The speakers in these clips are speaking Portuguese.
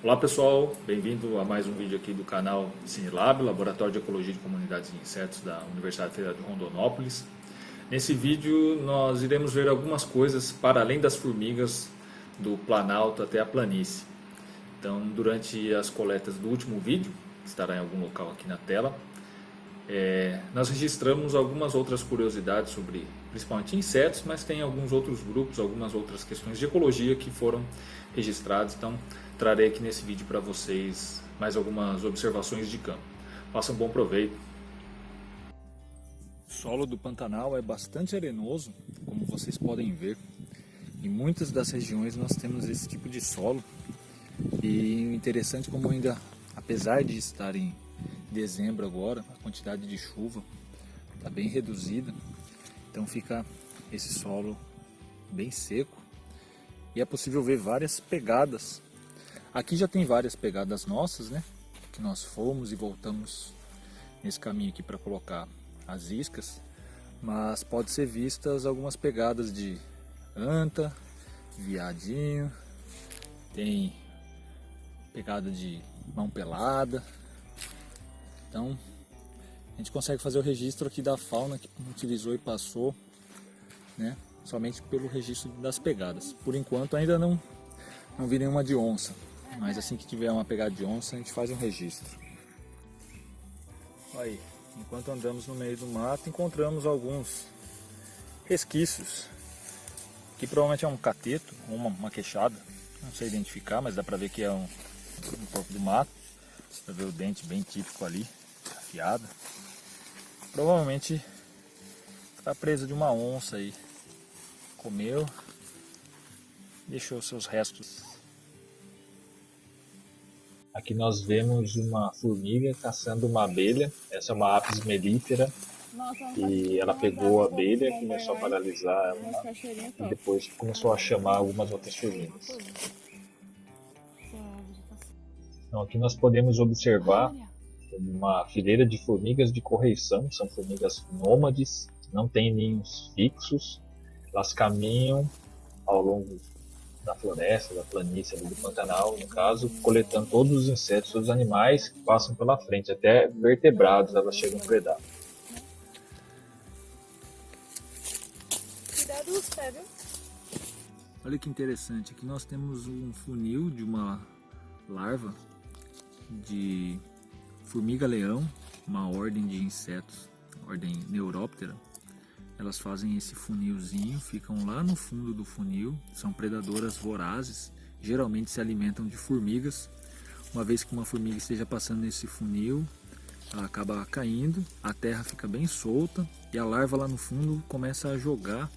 Olá pessoal, bem-vindo a mais um vídeo aqui do canal Cinelab, Laboratório de Ecologia de Comunidades de Insetos da Universidade Federal de Rondonópolis. Nesse vídeo nós iremos ver algumas coisas para além das formigas do Planalto até a planície. Então, durante as coletas do último vídeo, que estará em algum local aqui na tela, nós registramos algumas outras curiosidades sobre principalmente insetos, mas tem alguns outros grupos, algumas outras questões de ecologia que foram registradas. Então trarei aqui nesse vídeo para vocês mais algumas observações de campo. Façam bom proveito. O solo do Pantanal é bastante arenoso, como vocês podem ver. Em muitas das regiões nós temos esse tipo de solo. E o interessante como ainda, apesar de estar em dezembro agora, a quantidade de chuva está bem reduzida, então fica esse solo bem seco e é possível ver várias pegadas. Aqui já tem várias pegadas nossas, né? Que nós fomos e voltamos nesse caminho aqui para colocar as iscas, mas pode ser vistas algumas pegadas de anta, viadinho, tem pegada de mão pelada. Então a gente consegue fazer o registro aqui da fauna que utilizou e passou, né? Somente pelo registro das pegadas. Por enquanto ainda não vi nenhuma de onça, mas assim que tiver uma pegada de onça a gente faz um registro. Aí, enquanto andamos no meio do mato encontramos alguns resquícios. Aqui provavelmente é um cateto, uma queixada, não sei identificar, mas dá pra ver que é um corpo do mato. Dá pra ver o dente bem típico ali, afiado. Provavelmente está presa de uma onça aí. Comeu, deixou seus restos. Aqui nós vemos uma formiga caçando uma abelha. Essa é uma Apis mellifera. E ela pegou a abelha, começou a paralisar ela e depois começou a chamar algumas outras formigas. Então aqui nós podemos observar uma fileira de formigas de correição, são formigas nômades, não têm ninhos fixos, elas caminham ao longo da floresta, da planície, do Pantanal, no caso, coletando todos os insetos, todos os animais que passam pela frente, até vertebrados elas chegam a predar. Cuidado dos pés, viu? Olha que interessante, aqui nós temos um funil de uma larva de formiga-leão, uma ordem de insetos, ordem Neuróptera. Elas fazem esse funilzinho, ficam lá no fundo do funil, são predadoras vorazes, geralmente se alimentam de formigas. Uma vez que uma formiga esteja passando nesse funil, ela acaba caindo, a terra fica bem solta e a larva lá no fundo começa a jogar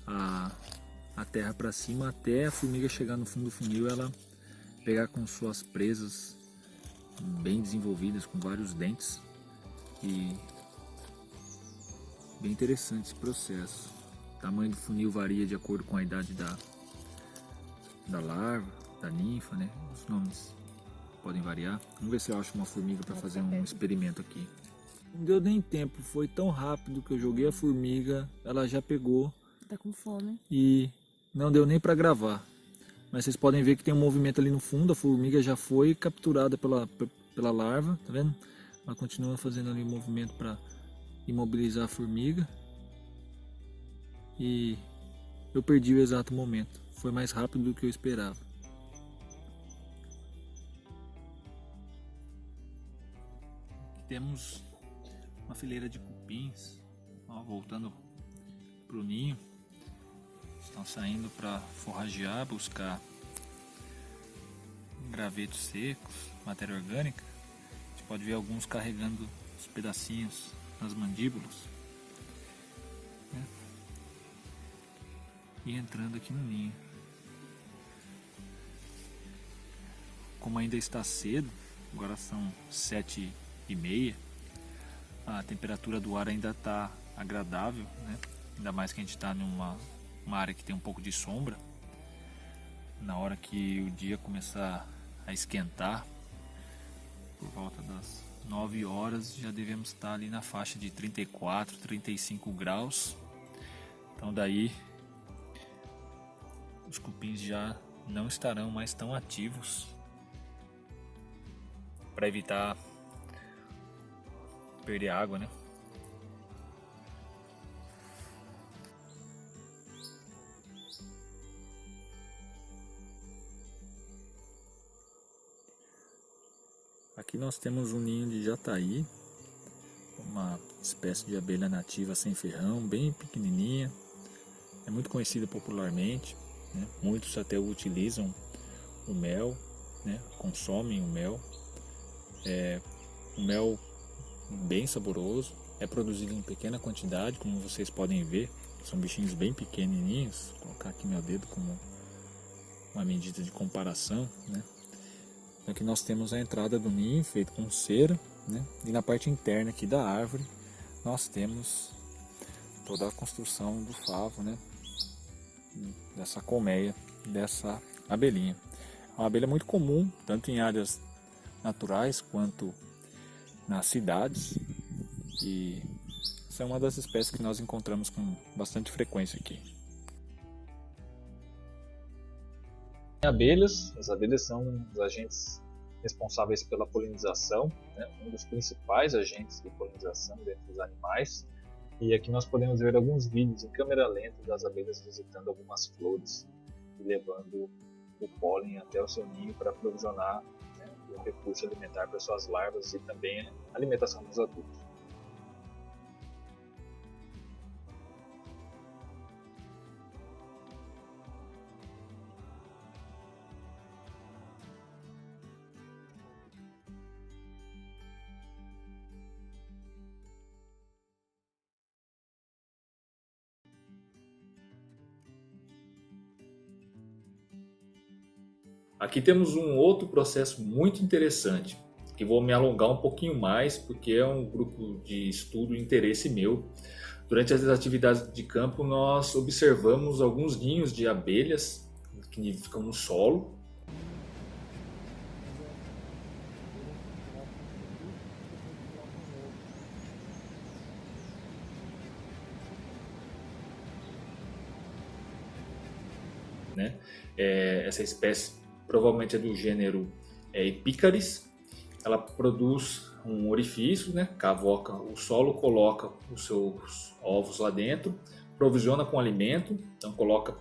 a terra para cima até a formiga chegar no fundo do funil, ela pegar com suas presas bem desenvolvidas, com vários dentes. E bem interessante esse processo. O tamanho do funil varia de acordo com a idade da larva, da ninfa, né? Os nomes podem variar. Vamos ver se eu acho uma formiga para fazer um experimento aqui. Não deu nem tempo, foi tão rápido que eu joguei a formiga, ela já pegou. Tá com fome. E não deu nem para gravar. Mas vocês podem ver que tem um movimento ali no fundo, a formiga já foi capturada pela larva, tá vendo? Ela continua fazendo ali o movimento para imobilizar a formiga. E eu perdi o exato momento. Foi mais rápido do que eu esperava. Aqui temos uma fileira de cupins, ó, voltando para o ninho. Estão saindo para forragear, buscar gravetos secos, matéria orgânica. A gente pode ver alguns carregando os pedacinhos nas mandíbulas, né? E entrando aqui no ninho. Como ainda está cedo, agora são 7h30, a temperatura do ar ainda está agradável, né? Ainda mais que a gente está numa área que tem um pouco de sombra. Na hora que o dia começar a esquentar, por volta das 9 horas, já devemos estar ali na faixa de 34, 35 graus. Então daí os cupins já não estarão mais tão ativos para evitar perder água, né? Aqui nós temos um ninho de jataí, uma espécie de abelha nativa sem ferrão, bem pequenininha, é muito conhecida popularmente, né? Muitos até utilizam o mel, né? Consomem o mel, um mel bem saboroso, é produzido em pequena quantidade, como vocês podem ver, são bichinhos bem pequenininhos. Vou colocar aqui meu dedo como uma medida de comparação, né? Aqui nós temos a entrada do ninho feito com cera, né? E na parte interna aqui da árvore nós temos toda a construção do favo, né? Dessa colmeia, dessa abelhinha. É uma abelha muito comum, tanto em áreas naturais quanto nas cidades, e essa é uma das espécies que nós encontramos com bastante frequência aqui. As abelhas são os agentes responsáveis pela polinização, né? Um dos principais agentes de polinização dentre os animais. E aqui nós podemos ver alguns vídeos em câmera lenta das abelhas visitando algumas flores e levando o pólen até o seu ninho para provisionar, né, um recurso alimentar para suas larvas e também a alimentação dos adultos. Aqui temos um outro processo muito interessante, que vou me alongar um pouquinho mais, porque é um grupo de estudo e interesse meu. Durante as atividades de campo, nós observamos alguns ninhos de abelhas que ficam no solo. Né? Essa espécie provavelmente é do gênero Epicaris. Ela produz um orifício, né? Cavoca o solo, coloca os seus ovos lá dentro, provisiona com alimento, então coloca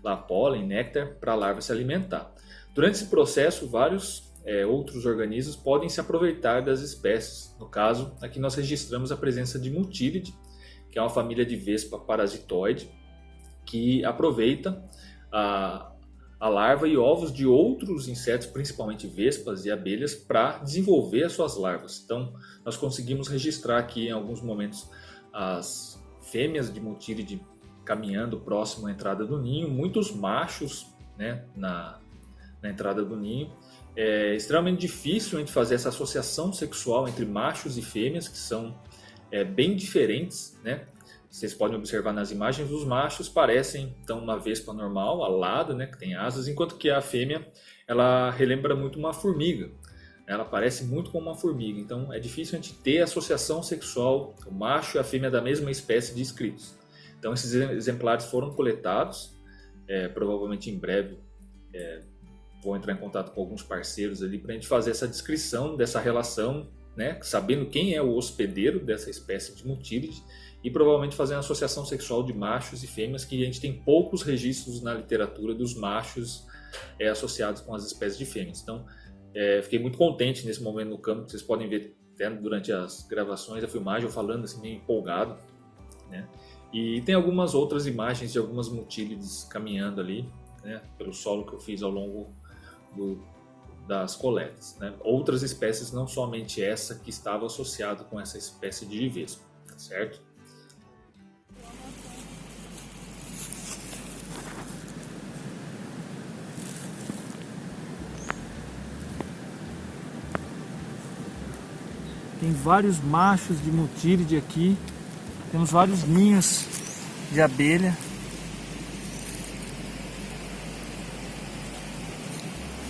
lá pólen, néctar para a larva se alimentar. Durante esse processo, vários outros organismos podem se aproveitar das espécies. No caso, aqui nós registramos a presença de Mutílide, que é uma família de vespa parasitoide, que aproveita a larva e ovos de outros insetos, principalmente vespas e abelhas, para desenvolver as suas larvas. Então, nós conseguimos registrar aqui em alguns momentos as fêmeas de Mutílide caminhando próximo à entrada do ninho, muitos machos, né, na entrada do ninho. É extremamente difícil a gente fazer essa associação sexual entre machos e fêmeas, que são bem diferentes, né? Vocês podem observar nas imagens, os machos parecem então uma vespa normal, alada, né, que tem asas, enquanto que a fêmea ela relembra muito uma formiga. Ela parece muito com uma formiga, então é difícil a gente ter associação sexual, o macho e a fêmea da mesma espécie descritos. Então esses exemplares foram coletados, provavelmente em breve vou entrar em contato com alguns parceiros ali para a gente fazer essa descrição dessa relação, né, sabendo quem é o hospedeiro dessa espécie de Mutílide, e provavelmente fazer uma associação sexual de machos e fêmeas, que a gente tem poucos registros na literatura dos machos associados com as espécies de fêmeas. Então, fiquei muito contente nesse momento no campo, vocês podem ver até durante as gravações, a filmagem, eu falando assim meio empolgado, né? E tem algumas outras imagens de algumas Mutílides caminhando ali, né, pelo solo que eu fiz ao longo das coletas, né? Outras espécies, não somente essa que estava associada com essa espécie de vespa, certo? Tem vários machos de Mutílide aqui, temos vários ninhos de abelha.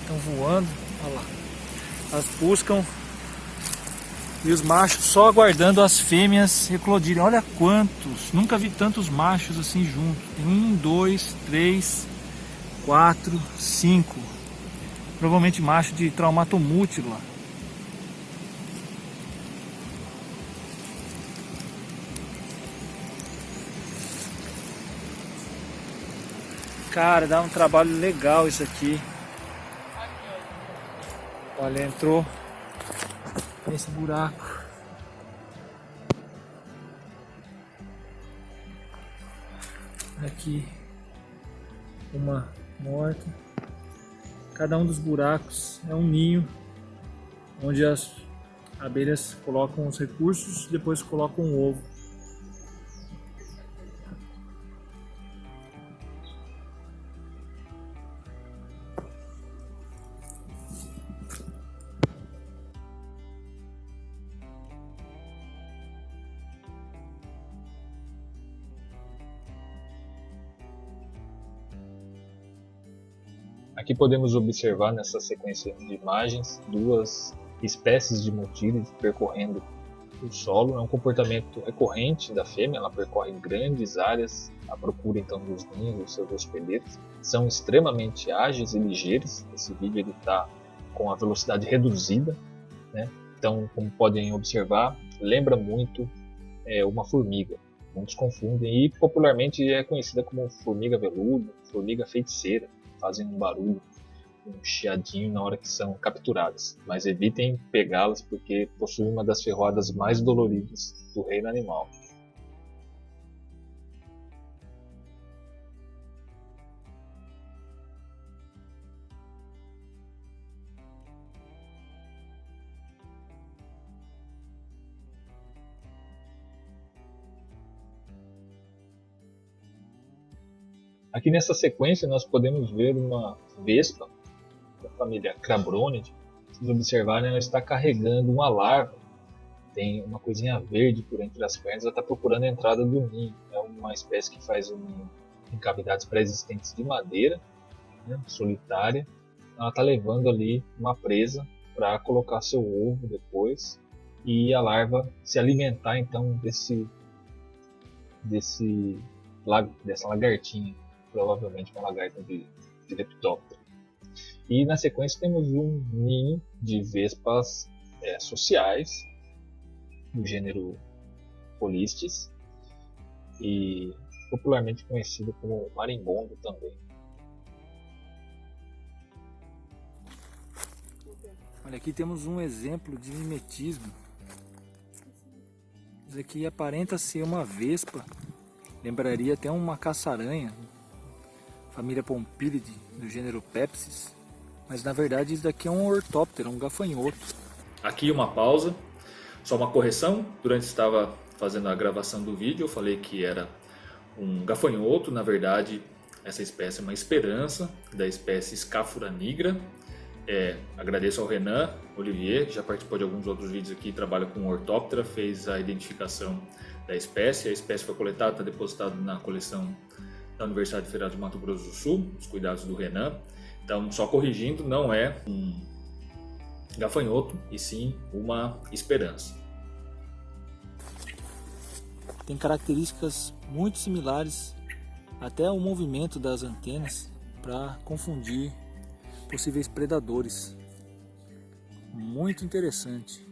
Estão voando, olha lá. Elas buscam e os machos só aguardando as fêmeas eclodirem. Olha quantos, nunca vi tantos machos assim juntos. Tem 1, 2, 3, 4, 5. Provavelmente macho de Traumatomútila. Cara, dá um trabalho legal isso aqui. Olha, entrou nesse buraco. Aqui uma morta. Cada um dos buracos é um ninho onde as abelhas colocam os recursos e depois colocam o ovo. Aqui podemos observar nessa sequência de imagens duas espécies de motílides percorrendo o solo. É um comportamento recorrente da fêmea, ela percorre grandes áreas à procura então dos ninhos, dos seus hospedeiros. São extremamente ágeis e ligeiros. Esse vídeo está com a velocidade reduzida, né? Então, como podem observar, lembra muito uma formiga. Muitos confundem e popularmente é conhecida como formiga veludo, formiga feiticeira. Fazem um barulho, um chiadinho na hora que são capturadas, mas evitem pegá-las porque possuem uma das ferroadas mais doloridas do reino animal. Aqui nessa sequência nós podemos ver uma vespa da família Crabronidae. Se vocês observarem, ela está carregando uma larva. Tem uma coisinha verde por entre as pernas, ela está procurando a entrada do ninho. É uma espécie que faz um ninho em cavidades pré-existentes de madeira, né, solitária. Ela está levando ali uma presa para colocar seu ovo depois e a larva se alimentar então dessa lagartinha. Provavelmente uma lagarta de leptóptero. E na sequência temos um ninho de vespas sociais do gênero Polistes e popularmente conhecido como marimbondo também. Olha, aqui temos um exemplo de mimetismo. Isso aqui aparenta ser uma vespa, lembraria até uma caça-aranha, família Pompilidae, do gênero Pepsis, mas na verdade isso daqui é um ortóptero, um gafanhoto. Aqui uma pausa, só uma correção. Durante que estava fazendo a gravação do vídeo eu falei que era um gafanhoto. Na verdade essa espécie é uma esperança da espécie Scaphoura nigra. Agradeço ao Renan Olivier, que já participou de alguns outros vídeos aqui, trabalha com ortóptera, fez a identificação da espécie. A espécie foi coletada, está depositada na coleção da Universidade Federal de Mato Grosso do Sul, os cuidados do Renan. Então, só corrigindo, não é um gafanhoto, e sim uma esperança. Tem características muito similares, até o movimento das antenas, para confundir possíveis predadores. Muito interessante.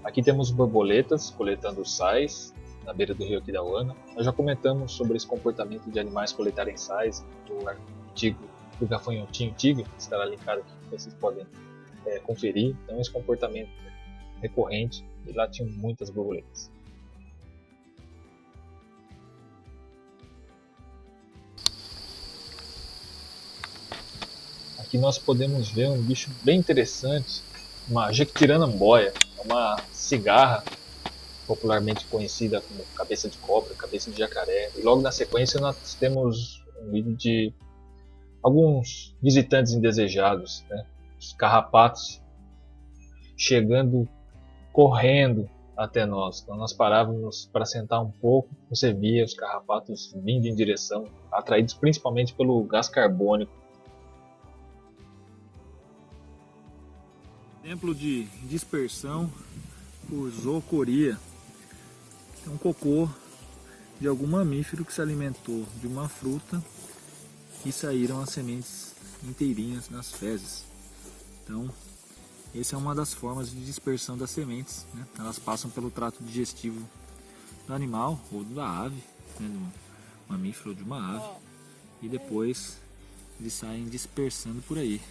Aqui temos borboletas coletando sais na beira do rio Aquidauana. Nós já comentamos sobre esse comportamento de animais coletarem sais do artigo do gafanhotinho tigre, que estará linkado aqui, que vocês podem conferir. Então esse comportamento recorrente, e lá tinham muitas borboletas. Aqui nós podemos ver um bicho bem interessante, uma jequitiranamboia, uma cigarra popularmente conhecida como cabeça de cobra, cabeça de jacaré. E logo na sequência nós temos um vídeo de alguns visitantes indesejados, né? Os carrapatos chegando correndo até nós. Quando nós parávamos para sentar um pouco, você via os carrapatos vindo em direção, atraídos principalmente pelo gás carbônico. Exemplo de dispersão por zoocoria. É um cocô de algum mamífero que se alimentou de uma fruta e saíram as sementes inteirinhas nas fezes. Então Essa é uma das formas de dispersão das sementes, né? Elas passam pelo trato digestivo do animal ou da ave, né? Do mamífero ou de uma ave, e depois eles saem dispersando por aí.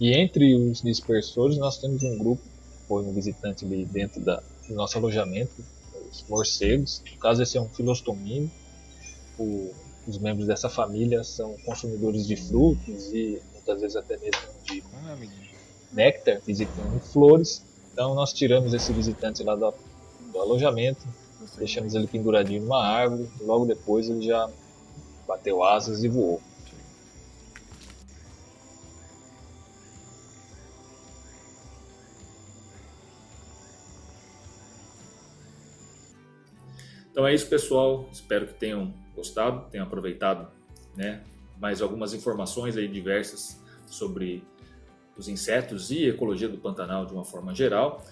E entre os dispersores nós temos um grupo, foi um visitante ali dentro do nosso alojamento, os morcegos. No caso, esse é um filostomínio. Os membros dessa família são consumidores de frutos e muitas vezes até mesmo de néctar, visitando flores. Então nós tiramos esse visitante lá do alojamento, deixamos ele penduradinho numa árvore, e logo depois ele já bateu asas e voou. Então é isso, pessoal. Espero que tenham gostado, tenham aproveitado, né, mais algumas informações aí diversas sobre os insetos e ecologia do Pantanal de uma forma geral.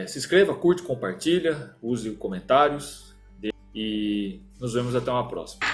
Se inscreva, curte, compartilha, use comentários e nos vemos até uma próxima.